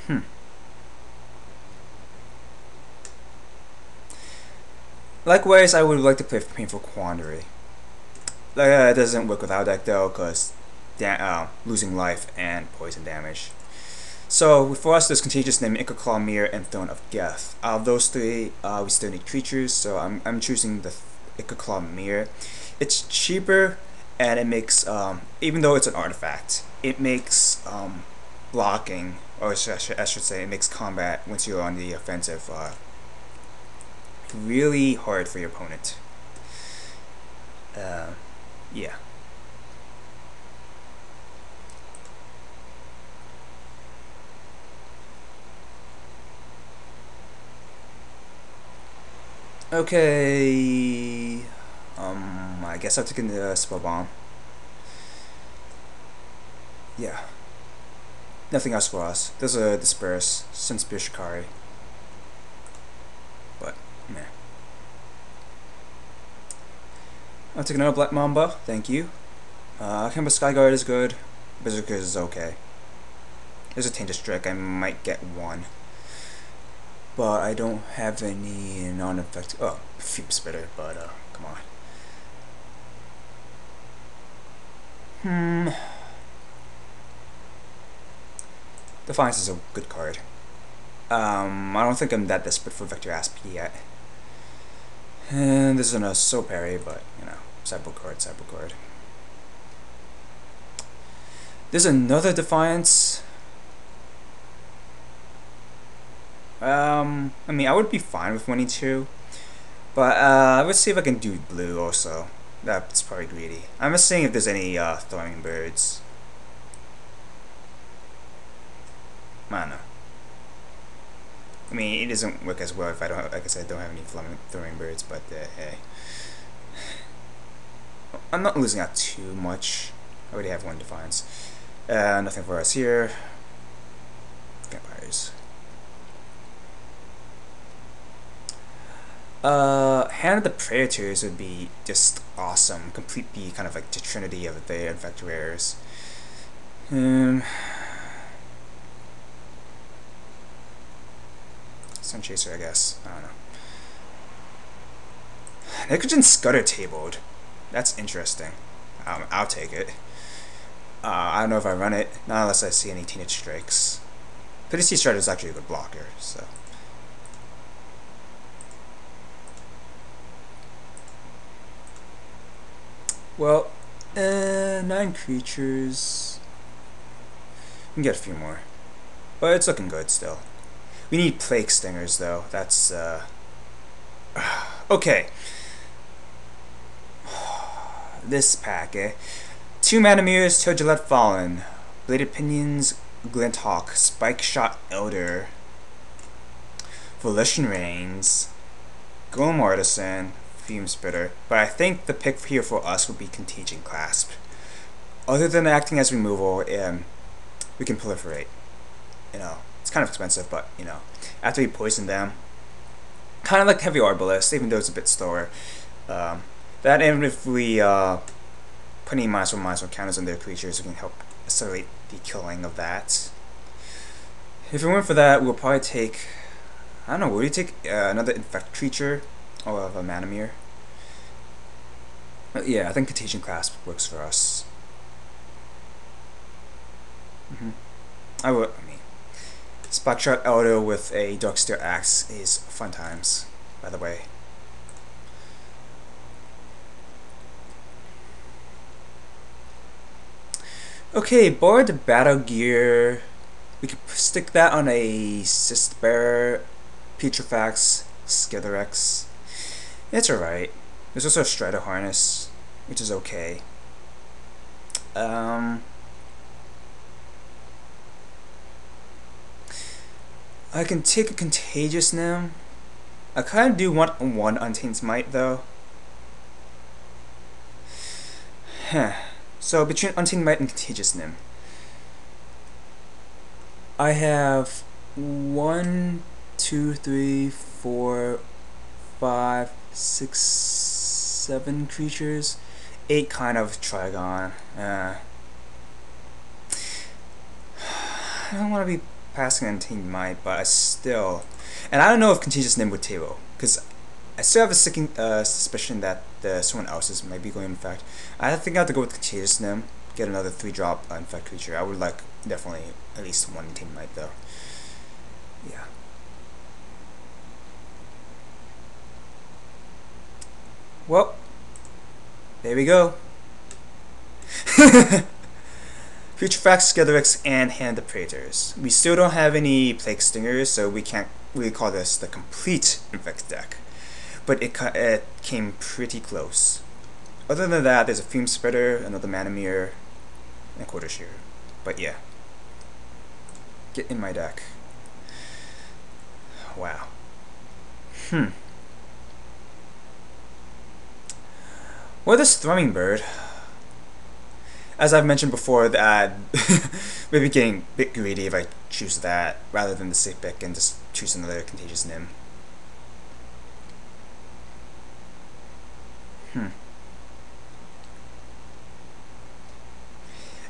Hmm. Likewise, I would like to play Painful Quandary. It doesn't work with our deck though, because losing life and poison damage. So for us, there's Contagious Name, Ichor Claw, Mirror, and Throne of Death. Out of those three, we still need creatures, so I'm choosing the Ichor Claw Mirror. It's cheaper, and it makes even though it's an artifact, it makes blocking, or I should say, it makes combat once you're on the offensive really hard for your opponent. Yeah. Okay. I guess I've taken the spell bomb. Yeah. Nothing else for us. There's a disperse, some spear shikari. But meh. I'll take another black mamba. Thank you. Kemba Skyguard is good. Berserker is okay. There's a Tainted Strike. I might get one. But I don't have any non-effective. Oh, Fume Spitter, but come on. Defiance is a good card. I don't think I'm that desperate for Vector Asp yet. And this isn't a soul parry, but you know, sideboard card, sideboard card. There's another Defiance. I mean, I would be fine with winning two, but let's see if I can do blue also. That's probably greedy. I'm just seeing if there's any throwing birds. I don't know. I mean, it doesn't work as well if I don't, like I said, don't have any throwing birds, but hey. I'm not losing out too much. I already have one Defiance. Nothing for us here. Vampires. Hand of the Predators would be just awesome. Complete the kind of like the trinity of the Infector Rares. Sun Chaser, I guess. I don't know. Nitrogen Scudder tabled. That's interesting. I'll take it. I don't know if I run it, not unless I see any Teenage Strikes. Pity Sea Strider is actually a good blocker, so. Well, 9 creatures. We can get a few more. But it's looking good still. We need Plague Stingers though. That's, okay. This pack, eh? 2 Mana Mirrors, Toe Gillette Fallen. Bladed Pinions, Glint Hawk, Spike Shot Elder. Volition Reigns. Golem Artisan. Fume Spitter, but I think the pick here for us would be Contagion Clasp. Other than acting as removal, we can proliferate. You know, it's kind of expensive, but you know, after we poison them, kind of like Heavy Arbalest, even though it's a bit slower. That and if we put any -1/-1 counters on their creatures, we can help accelerate the killing of that. If we went for that, we'll probably take, I don't know, would we take another Infect creature? Or of a Mana Mirror. But yeah, I think Contagion Clasp works for us. I mean, Spectral Elder with a Darksteel Axe is fun times, by the way. Okay, Board Battle Gear. We can stick that on a Cyst Bearer, Petrifax, Skitherex. It's alright. There's also a Strider Harness, which is okay. I can take a Contagious Nim. I kind of do want one Untamed Smite though. So between Untamed Might and Contagious Nim, I have 1, 2, 3, 4, 5, 6, 7 creatures, 8 kind of Trigon. I don't want to be passing and team might, but I still, and I don't know if Contagious Nim would table, because I still have a sticking suspicion that someone else's might be going to infect. I think I have to go with Contagious Nim, get another 3-drop infect creature. I would like definitely at least one team might though. Yeah. Well, there we go. Future Facts, Skitherix, and Hand of Praetors. We still don't have any Plague Stingers, so we can't really call this the complete Infect deck. But it came pretty close. Other than that, there's a Fume Spreader, another Mana Mirror, and Quarter Shear. But yeah. Get in my deck. Wow. What is Thrumming Bird? As I've mentioned before, that maybe getting a bit greedy if I choose that rather than the safe pick and just choose another Contagious Nim.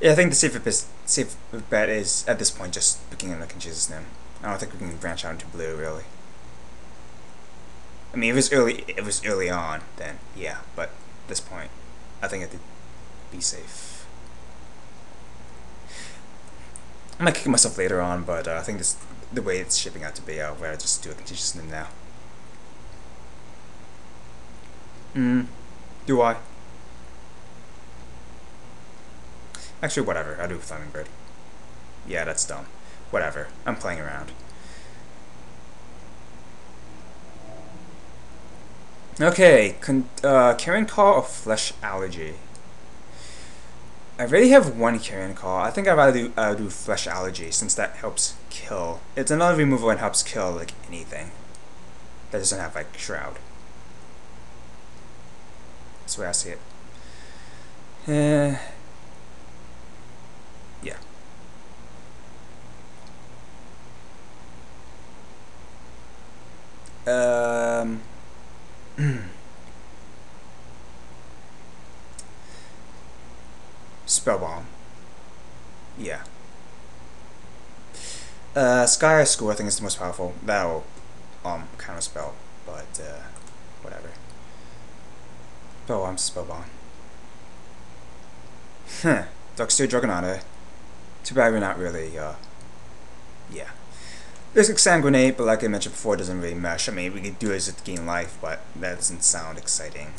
Yeah, I think the safe bet is at this point just picking another Contagious Nim. I don't think we can branch out into blue really. I mean, if it was early on, then yeah. But at this point, I think I have to be safe. I might kick myself later on, but I think this the way it's shaping out to be. I'll rather just do a Contagious Nim now. Do I? Actually, whatever. I'll do Thrumming Bird. Yeah, that's dumb. Whatever. I'm playing around. Okay, Carrion Call or Flesh Allergy? I already have one Carrion Call. I think I'd rather do Flesh Allergy since that helps kill. It's another removal and helps kill like anything that doesn't have like Shroud. That's the way I see it. Yeah. Spell Bomb. Yeah. Sky School I think is the most powerful. That'll counter spell, but whatever. Spell Bomb, Spell Bomb. Darksteel Dragonata. Too bad we're not really yeah. There's Exsanguinate, but like I mentioned before, it doesn't really mesh. I mean, we could do it as to gain life, but that doesn't sound exciting.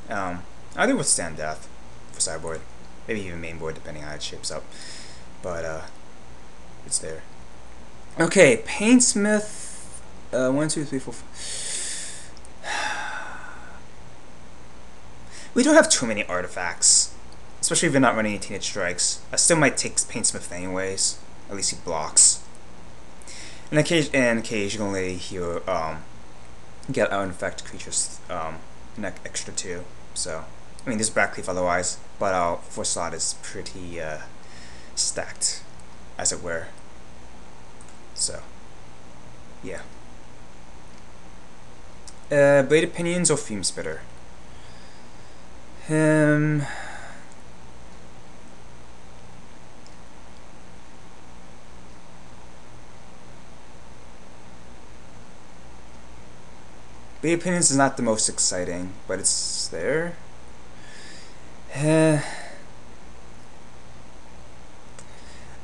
I do Withstand Death for sideboard. Maybe even mainboard, depending on how it shapes up. But, it's there. Okay, Painsmith. 1, 2, 3, 4, 5. We don't have too many artifacts. Especially if you're not running any Teenage Strikes. I still might take Painsmith anyways. At least he blocks. And occasionally he'll get out infect creatures an extra 2. So I mean there's Backleaf otherwise, but our 4 slot is pretty stacked, as it were. So yeah. Bladed Pinions or Fume Spitter? Bladed Pinions is not the most exciting, but it's there. I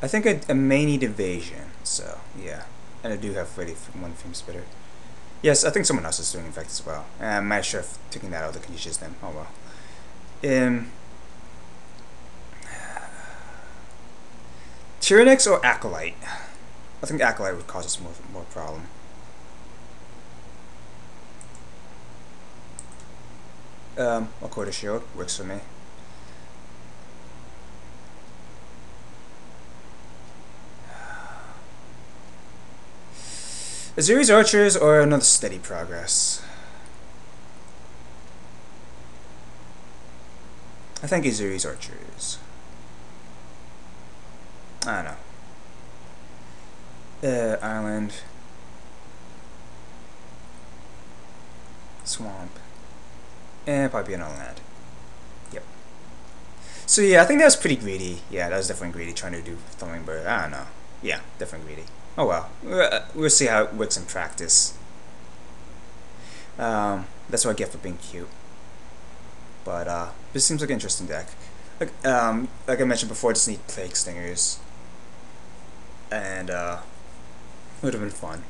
think I may need Evasion, so yeah. And I do have ready for 1 Fume Spitter. Yes, I think someone else is doing Infect as well. I'm not sure if taking that out the conditions then. Oh well. Tyrannix or Acolyte? I think Acolyte would cause us more problem. A Quarter Shield works for me. Azuri's Archers or another Steady Progress? I think Azuri's Archers. I don't know. Island. Swamp. And probably another land. Yep. So yeah, I think that was pretty greedy. Yeah, that was definitely greedy trying to do Thrumming Bird. I don't know. Yeah, definitely greedy. Oh well, we'll see how it works in practice. That's what I get for being cute. But this seems like an interesting deck. Like I mentioned before, I just need Plague Stingers, and it would have been fun.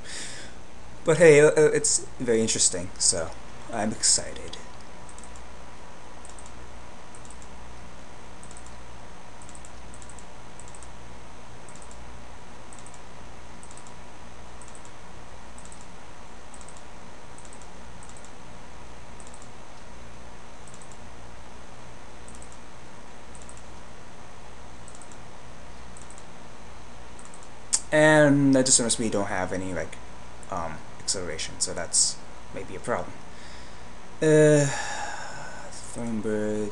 But hey, it's very interesting, so I'm excited. And I just noticed we don't have any like acceleration, so that's maybe a problem. Flying bird.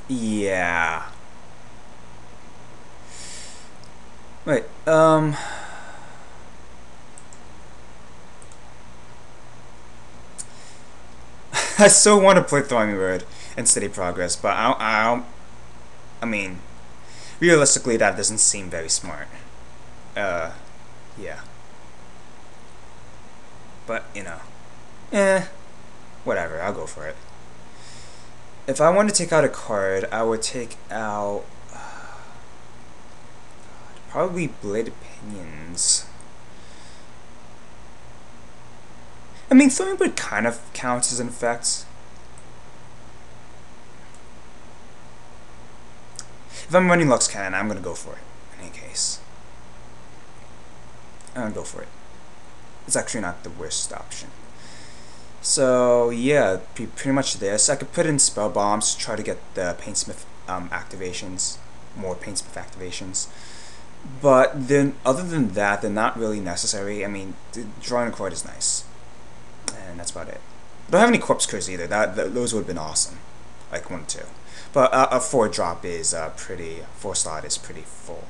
Yeah. Wait. I still want to play Throwing Bird and Steady Progress, but I mean, realistically, that doesn't seem very smart. Uh, yeah. But you know, eh, whatever. I'll go for it. If I want to take out a card, I would take out probably Bladed Pinions. I mean, Throwing Bird kind of counts as an effect. If I'm running Lux Cannon, I'm gonna go for it. In any case, I'm gonna go for it. It's actually not the worst option. So yeah, pretty much this. I could put in Spell Bombs to try to get the Paintsmith activations, more Paintsmith activations. But then, other than that, they're not really necessary. I mean, drawing a card is nice, and that's about it. I don't have any Corpse Curse either. Those would have been awesome, like 1 2. But a 4-drop is pretty. 4-slot is pretty full.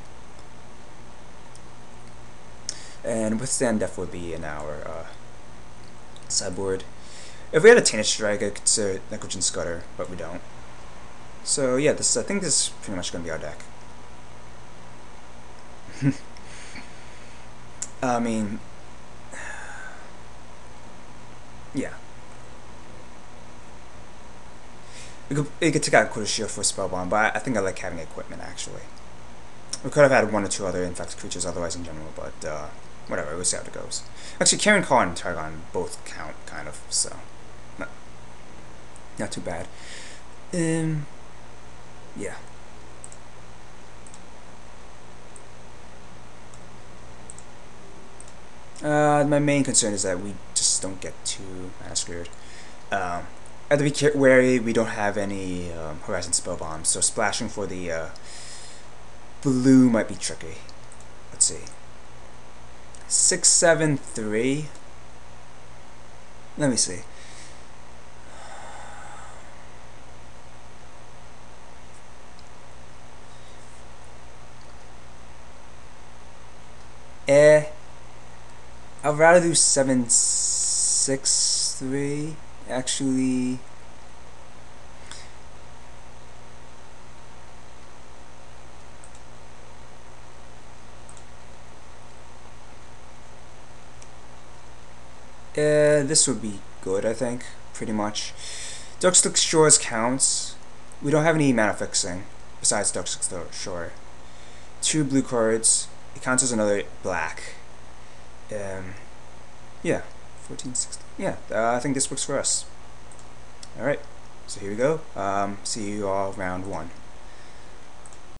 And Withstand Death would be in our sideboard. If we had a Tainted Strike, I could consider Negligent Scudder, but we don't. So yeah, I think this is pretty much going to be our deck. I mean, yeah. We could take out Quarter Shield for Spellbomb, but I think I like having equipment actually. We could have had 1 or 2 other infected creatures otherwise in general, but whatever, we'll see how it goes. Actually, Karen Call and Targon both count, kind of, so not too bad. Yeah. My main concern is that we just don't get too screwed. I have to be wary we don't have any Horizon Spell Bombs, so splashing for the blue might be tricky. Let's see. 6, 7, 3. Let me see. I'd rather do 7, 6, 3. Actually, this would be good, I think, pretty much. Darkslick Shores counts. We don't have any mana fixing besides Darkslick Shore. 2 blue cards. It counts as another black. Yeah, 14, 16. Yeah, I think this works for us. Alright, so here we go. See you all round 1.